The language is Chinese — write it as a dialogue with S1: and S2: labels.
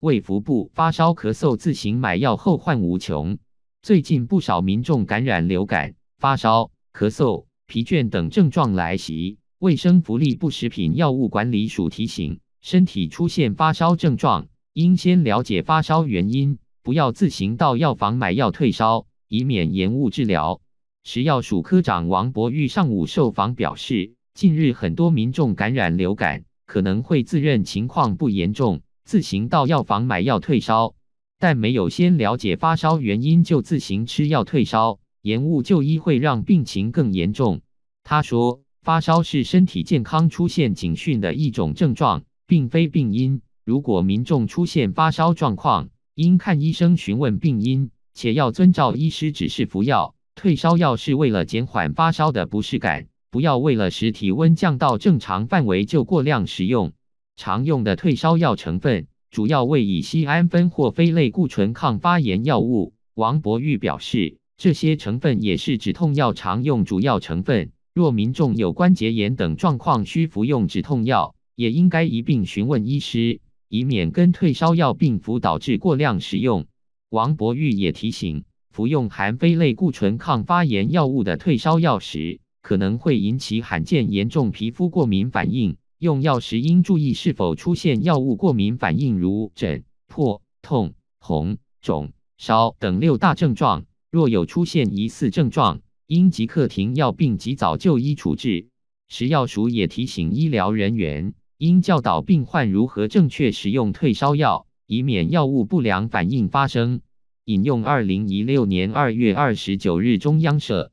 S1: 卫福部发烧咳嗽自行买药后患无穷。最近不少民众感染流感、发烧、咳嗽、疲倦等症状来袭，卫生福利部食品药物管理署提醒，身体出现发烧症状，应先了解发烧原因，不要自行到药房买药退烧，以免延误治疗。食药署科长王博玉上午受访表示，近日很多民众感染流感，可能会自认情况不严重，自行到药房买药退烧，但没有先了解发烧原因就自行吃药退烧，延误就医会让病情更严重。他说，发烧是身体健康出现警讯的一种症状，并非病因。如果民众出现发烧状况，应看医生询问病因，且要遵照医师指示服药。退烧药是为了减缓发烧的不适感，不要为了使体温降到正常范围就过量食用。常用的退烧药成分主要为乙酰氨酚或非类固醇抗发炎药物。王博玉表示，这些成分也是止痛药常用主要成分。若民众有关节炎等状况需服用止痛药，也应该一并询问医师，以免跟退烧药并服导致过量食用。王博玉也提醒，服用含非类固醇抗发炎药物的退烧药时，可能会引起罕见严重皮肤过敏反应，用药时应注意是否出现药物过敏反应，如疹、破、痛、红、肿、烧等6大症状。若有出现疑似症状，应即刻停药并及早就医处置。食药署也提醒医疗人员，应教导病患如何正确使用退烧药，以免药物不良反应发生。引用2016年2月29日中央社。